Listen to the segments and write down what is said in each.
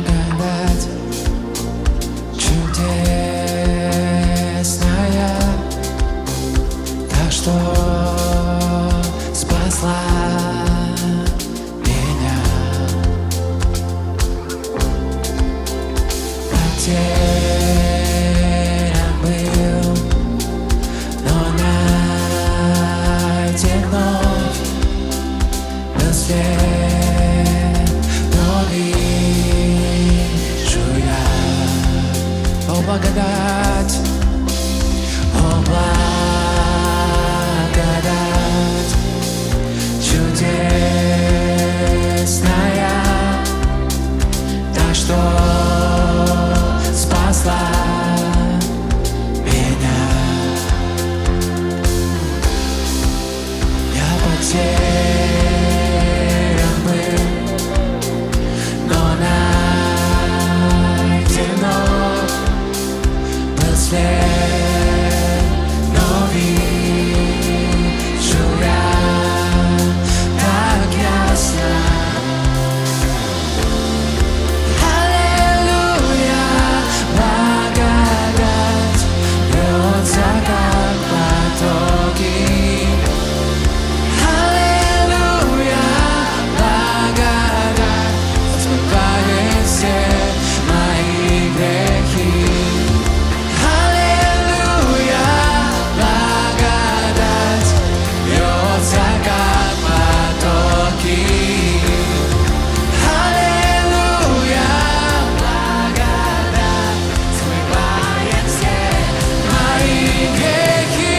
благодать чудесная, так что спасла меня. Потерян был, но найден вновь. Был свет, но вижу я. О, благодать, о, благодать чудесная, та, что спасла меня. Я потерян был, но найден вновь. Был свет, но вижу я так ясно. Аллилуйя, благодать льется, как потоки. Аллилуйя, благодать смывает все мои грехи. Аллилуйя, благодать льется, как потоки. Аллилуйя, благодать смывает все мои грехи.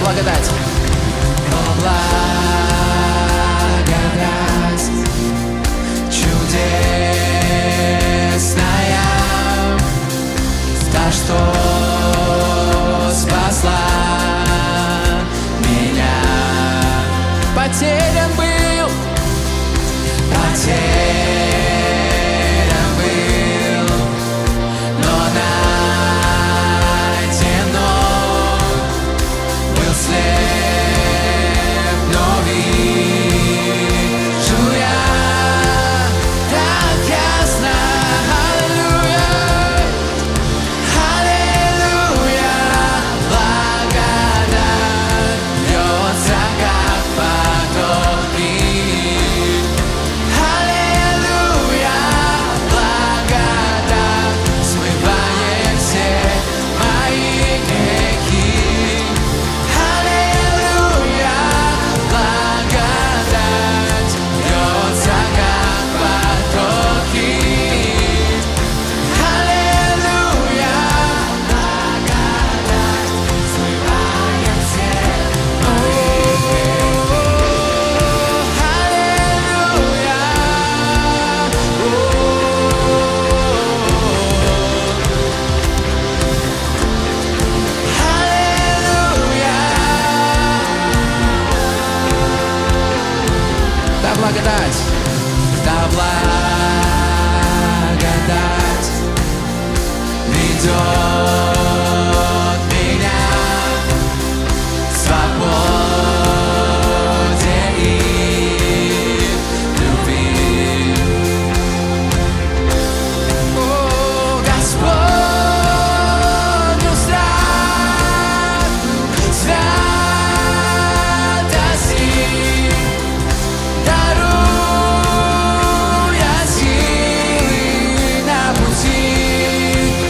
Благодать, о, благодать чудесная, та, что спасла меня. Потерян был, потерян был, но найден вновь. Был слеп, но вижу я так ясно. Аллилуйя, аллилуйя, благодать льется, как потоки. Аллилуйя, благодать смывает все мои грехи. Аллилуйя, благодать льется, как потоки. Аллилуйя, благодать смывает все мои грехи. Аллилуйя, аллилуйя. Да благодать, да благодать ведет меня к свободе и любви. О, Господню страстную святости даруя силы на пути.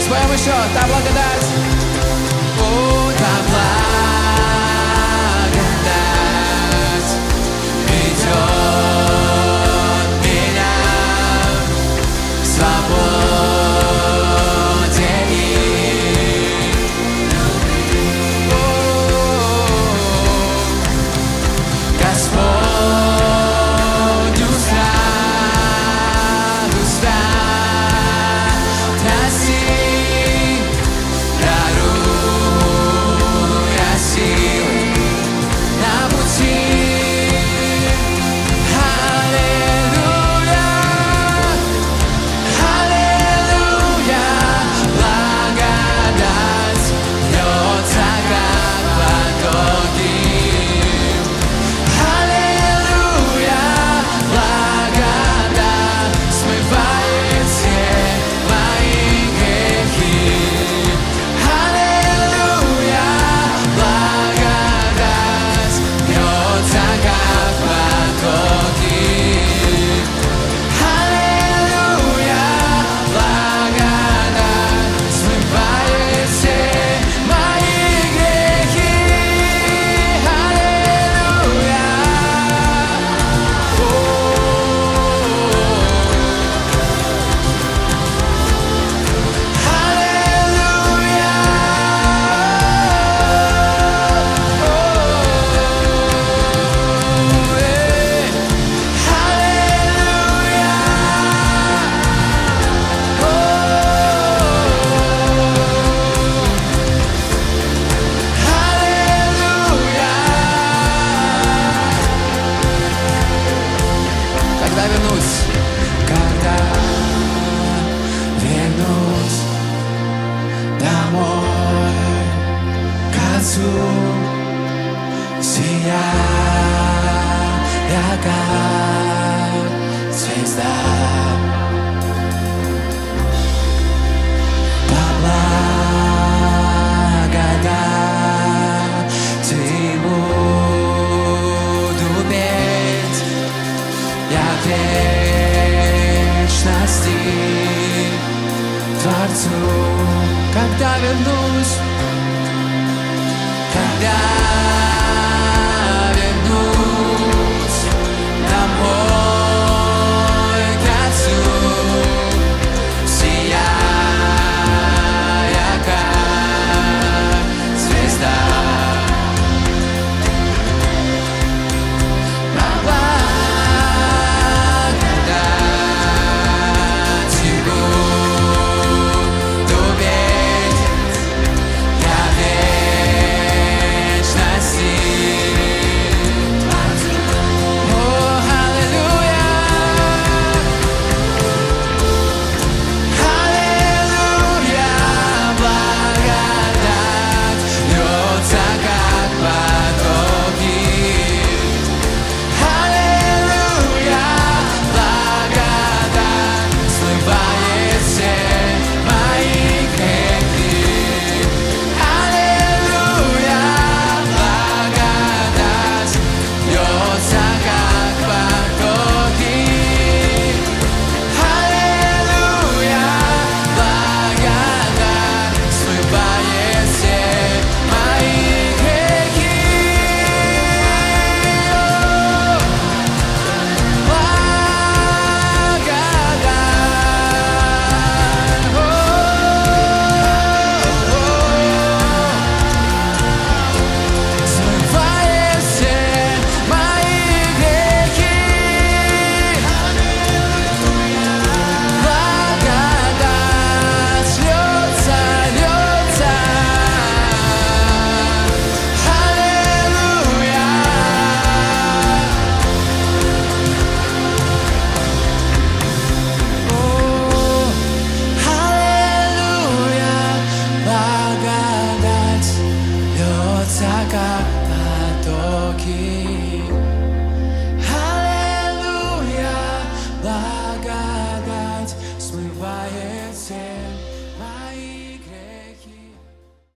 Споем еще, та благодать, о, та благодать ведет меня к свободе и любви. О, Господню страстную святости 가수 сияя как звезда. По благодати буду петь я в вечности Творцу, когда вернусь, когда вернусь домой к Отцу, сияя как звезда. По благодати буду петь я в вечности Творцу. О, аллилуйя, аллилуйя, благодать льется, как потоки. Аллилуйя, благодать смывает все мои грехи. Аллилуйя, благодать льется, как потоки. Аллилуйя, благодать смывает все мои грехи. Смывает все мои грехи. Благодать льется, льется. Аллилуйя. О, аллилуйя, благодать льется, как потоки.